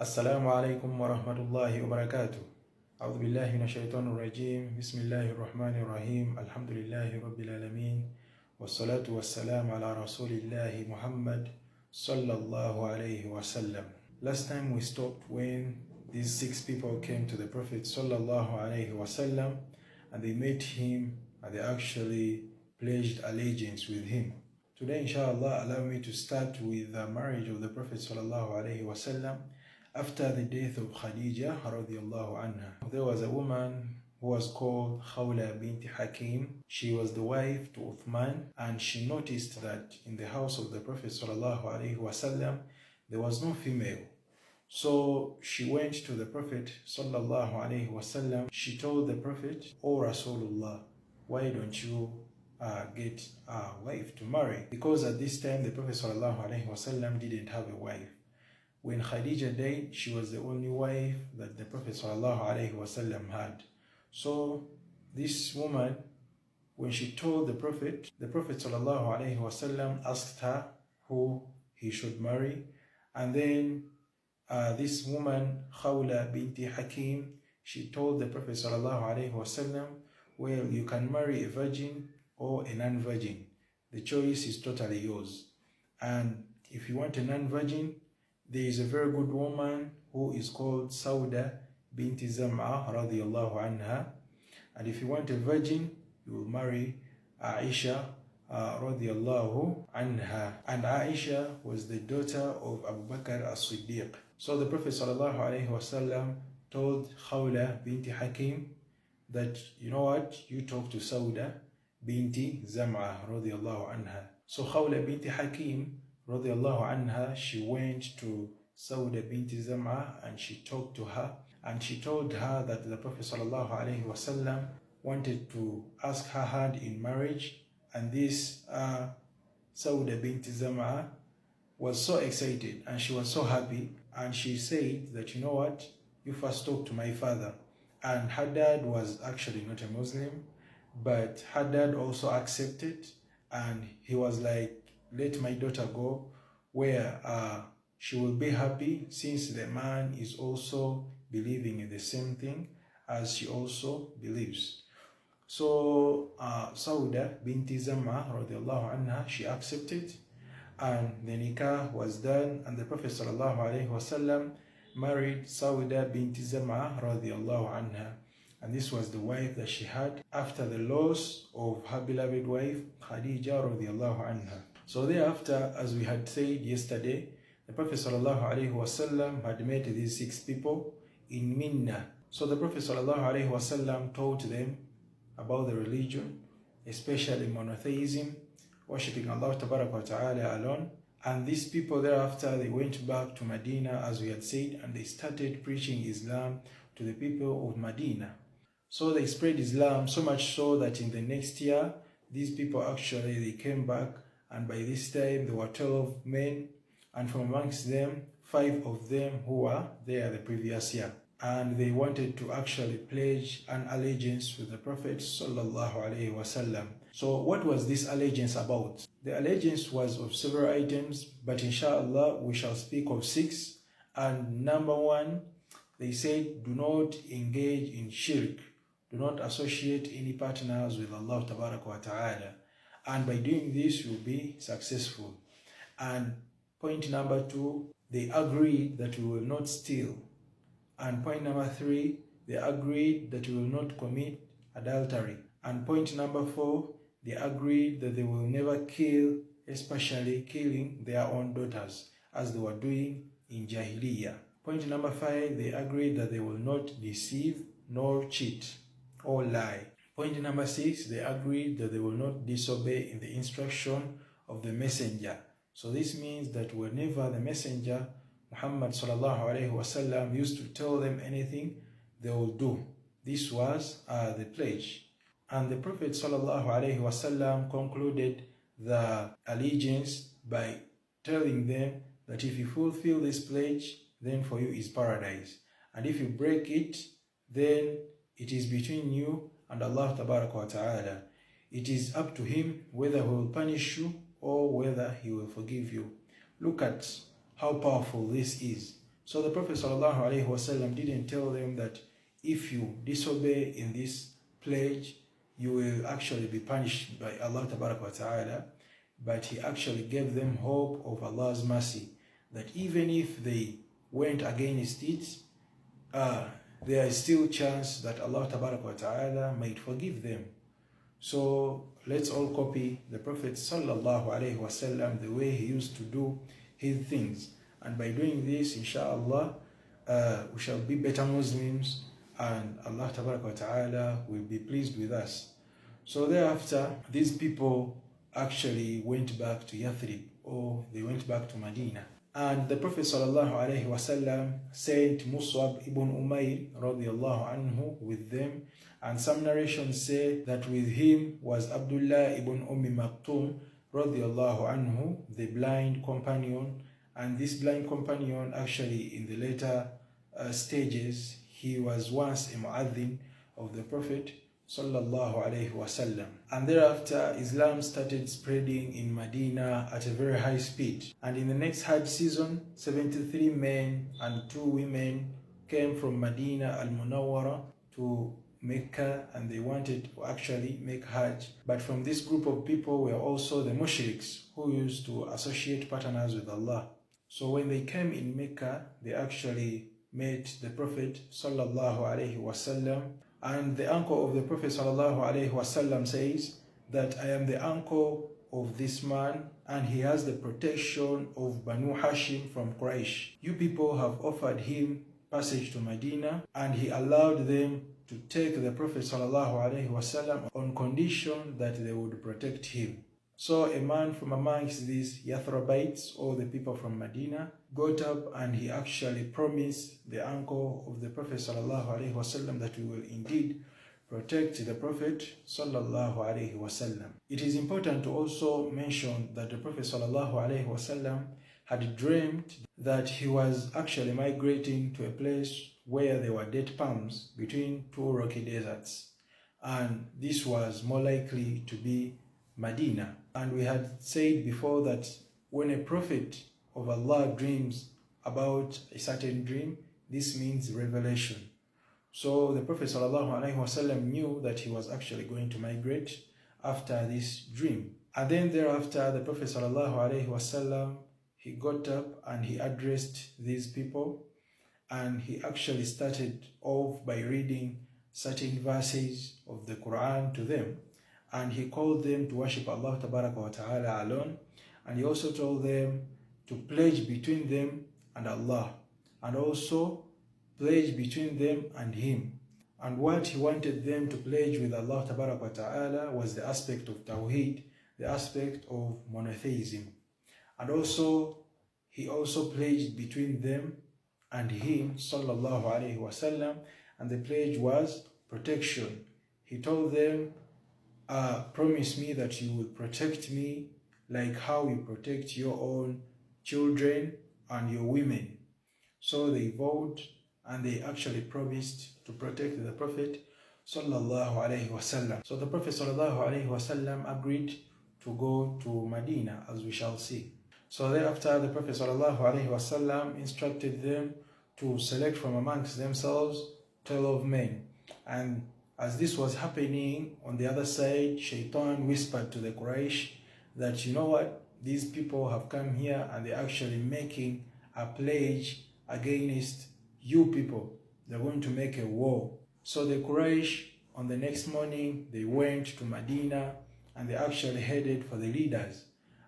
السلام عليكم ورحمة الله وبركاته. أعوذ بالله من الشيطان الرجيم. بسم الله الرحمن الرحيم. الحمد لله رب العالمين والصلاة والسلام على رسول الله Muhammad sallallahu alayhi wasallam. Last time we stopped when these 6 people came to the Prophet sallallahu alayhi wasallam and they met him and they actually pledged allegiance with him. Today, inshallah, allow me to start with the marriage of the Prophet sallallahu alayhi wasallam after the death of Khadijah radiallahu anha. There was a woman who was called Khawla bint Hakim. She was the wife to Uthman, and she noticed that in the house of the Prophet sallallahu alaihi wasallam there was no female. So she went to the Prophet sallallahu alaihi wasallam. She told the Prophet, "O Rasulullah, why don't you get a wife to marry?" Because at this time the Prophet sallallahu alaihi wasallam didn't have a wife. When Khadijah died, she was the only wife that the Prophet ﷺ had. So this woman, when she told the Prophet ﷺ asked her who he should marry. And then this woman, Khawla bint Hakim, she told the Prophet ﷺ, well, you can marry a virgin or a non-virgin. The choice is totally yours. And if you want a non-virgin, there is a very good woman who is called Sauda bint Zam'a radiallahu anha. And if you want a virgin, you will marry Aisha radiallahu anha. And Aisha was the daughter of Abu Bakr as-Siddiq. So the Prophet sallallahu alaihi wasallam told Khawla bint Hakim that, you know what, you talk to Sauda binti Zam'a radiallahu anha. So Khawla bint Hakim radiallahu anha, she went to Sauda bint Zam'a and she talked to her, and she told her that the Prophet sallallahu alaihi wasallam wanted to ask her hand in marriage. And this Sauda bint Zam'a was so excited and she was so happy, and she said that, you know what, you first talk to my father. And her dad was actually not a Muslim, but her dad also accepted, and he was like, let my daughter go where she will be happy, since the man is also believing in the same thing as she also believes. So Sauda binti Zam'a radiallahu anha, she accepted, and the nikah was done, and the Prophet sallallahu alaihi wasallam married Sauda binti Zam'a radiallahu anha. And this was the wife that she had after the loss of her beloved wife Khadijah radiallahu anha. So thereafter, as we had said yesterday, the Prophet ﷺ had met these 6 people in Mina. So the Prophet ﷺ taught them about the religion, especially monotheism, worshipping Allah Ta'ala alone. And these people thereafter, they went back to Medina, as we had said, and they started preaching Islam to the people of Medina. So they spread Islam so much so that in the next year, these people actually, they came back. And by this time, there were 12 men, and from amongst them, 5 of them who were there the previous year. And they wanted to actually pledge an allegiance with the Prophet sallallahu alaihi wasallam. So what was this allegiance about? The allegiance was of several items, but inshallah, we shall speak of 6. And number 1, they said, do not engage in shirk. Do not associate any partners with Allah tabaraka wa ta'ala. And by doing this, you'll be successful. And point number 2, they agreed that we will not steal. And point number 3, they agreed that we will not commit adultery. And point number 4, they agreed that they will never kill, especially killing their own daughters, as they were doing in Jahiliyyah. Point number 5, they agreed that they will not deceive nor cheat or lie. Point number 6, they agreed that they will not disobey in the instruction of the messenger. So this means that whenever the messenger, Muhammad sallallahu alaihi wasallam, used to tell them anything, they will do. This was the pledge. And the Prophet sallallahu alaihi wasallam concluded the allegiance by telling them that if you fulfill this pledge, then for you is paradise. And if you break it, then it is between you and Allah Tabaraka wa Ta'ala. It is up to Him whether He will punish you or whether He will forgive you. Look at how powerful this is. So the Prophet ﷺ didn't tell them that if you disobey in this pledge, you will actually be punished by Allah Ta'ala, but he actually gave them hope of Allah's mercy, that even if they went against it, there is still chance that Allah Ta'ala might forgive them. So let's all copy the Prophet ﷺ, the way he used to do his things. And by doing this, inshallah, we shall be better Muslims, and Allah Ta'ala will be pleased with us. So thereafter, these people actually went back to Yathrib, or they went back to Medina. And the Prophet ﷺ sent Mus'ab ibn Umair radiallahu anhu with them. And some narrations say that with him was Abdullah ibn Maktum radiallahu anhu, the blind companion. And this blind companion, actually in the later stages, he was once a mu'adhin of the Prophet sallallahu alaihi wasallam. And thereafter, Islam started spreading in Medina at a very high speed. And in the next Hajj season, 73 men and 2 women came from Medina al-Munawwara to Mecca, and they wanted to actually make Hajj. But from this group of people were also the mushriks who used to associate partners with Allah. So when they came in Mecca, they actually met the Prophet sallallahu alaihi wasallam. And the uncle of the Prophet sallallahu alaihi wasallam says that I am the uncle of this man, and he has the protection of Banu Hashim from Quraysh. You people have offered him passage to Medina, and he allowed them to take the Prophet sallallahu alaihi wasallam on condition that they would protect him. So a man from amongst these Yathrabites, or the people from Medina, got up and he actually promised the uncle of the Prophet sallallahu alaihi wasallam that we will indeed protect the Prophet sallallahu alaihi wasallam. It is important to also mention that the Prophet sallallahu alaihi wasallam had dreamed that he was actually migrating to a place where there were date palms between 2 rocky deserts, and this was more likely to be Medina. And we had said before that when a prophet of Allah dreams about a certain dream, this means revelation. So the Prophet ﷺ knew that he was actually going to migrate after this dream. And then thereafter, the Prophet ﷺ, he got up and he addressed these people, and he actually started off by reading certain verses of the Quran to them. And he called them to worship Allah Ta'ala alone. And he also told them to pledge between them and Allah, and also pledge between them and him. And what he wanted them to pledge with Allah Ta'ala was the aspect of Tawheed, the aspect of monotheism. And also, he also pledged between them and him, sallallahu alaihi wasallam, and the pledge was protection. He told them, promise me that you will protect me like how you protect your own children and your women. So they vowed, and they actually promised to protect the Prophet sallallahu alaihi wasallam. So the Prophet sallallahu alaihi wasallam agreed to go to Medina, as we shall see. So thereafter, the Prophet sallallahu alaihi wasallam instructed them to select from amongst themselves 12 men. And as this was happening, on the other side, Shaitan whispered to the Quraysh that, you know what, these people have come here and they're actually making a pledge against you people. They're going to make a war. So the Quraysh, on the next morning, they went to Medina and they actually headed for the leaders.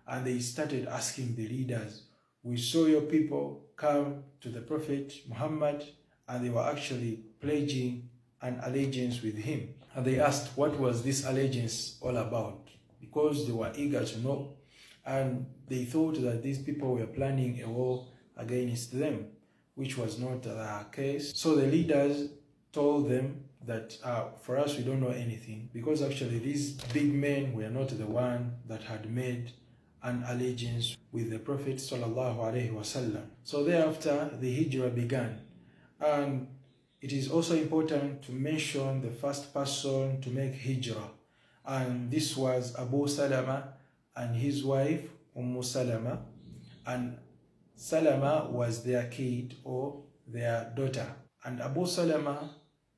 And they started asking the leaders, we saw your people come to the Prophet Muhammad, and they were actually pledging an allegiance with him. And they asked, what was this allegiance all about? Because they were eager to know, and they thought that these people were planning a war against them, which was not the case. So the leaders told them that for us, we don't know anything, because actually these big men were not the one that had made an allegiance with the Prophet sallallahu alaihi wasallam. So thereafter, the hijrah began. And it is also important to mention the first person to make hijrah, and this was Abu Salama and his wife Umm Salamah. And Salama was their kid or their daughter. And Abu Salama,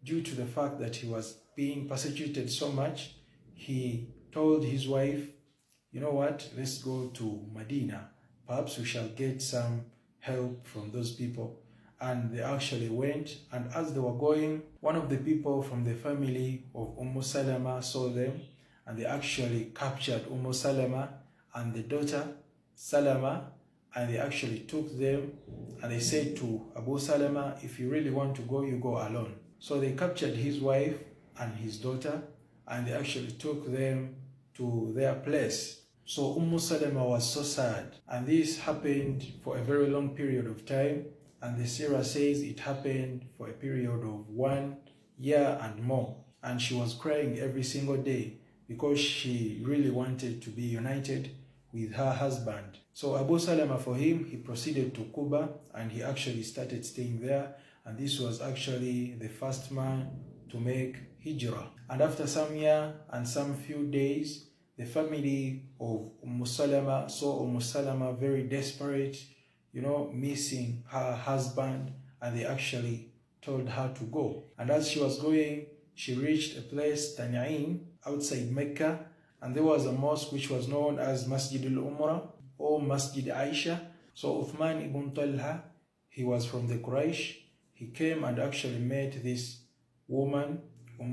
due to the fact that he was being persecuted so much, he told his wife, you know what, let's go to Medina. Perhaps we shall get some help from those people. And they actually went, and as they were going, one of the people from the family of Salamah saw them, and they actually captured Salamah and the daughter Salama, and they actually took them, and they said to Abu Salama, if you really want to go, you go alone. So they captured his wife and his daughter, and they actually took them to their place. So Salama was so sad, and this happened for a very long period of time, and the Seerah says it happened for a period of 1 year and more, and she was crying every single day because she really wanted to be united with her husband. So Abu Salama, for him, he proceeded to Kuba, and he actually started staying there, and this was actually the first man to make hijrah. And after some year and some few days, the family of Salamah saw Salama very desperate, missing her husband, and they actually told her to go. And as she was going, she reached a place, Tan'im, outside Mecca, and there was a mosque which was known as Masjid al-Umrah or Masjid Aisha. So Uthman ibn Talha, he was from the Quraysh. He came and actually met this woman,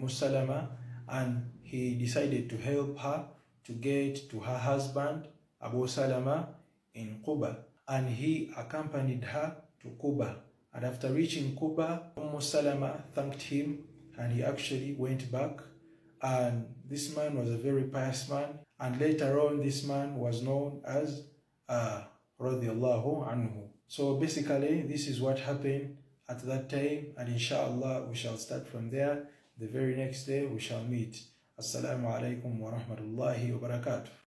Salama, and he decided to help her to get to her husband, Abu Salama, in Quba. And he accompanied her to Quba. And after reaching Quba, Salama thanked him, and he actually went back. And this man was a very pious man. And later on, this man was known as Radiallahu Anhu. So basically, this is what happened at that time. And inshallah, we shall start from there. The very next day, we shall meet. Assalamu alaikum wa rahmatullahi wa barakatuh.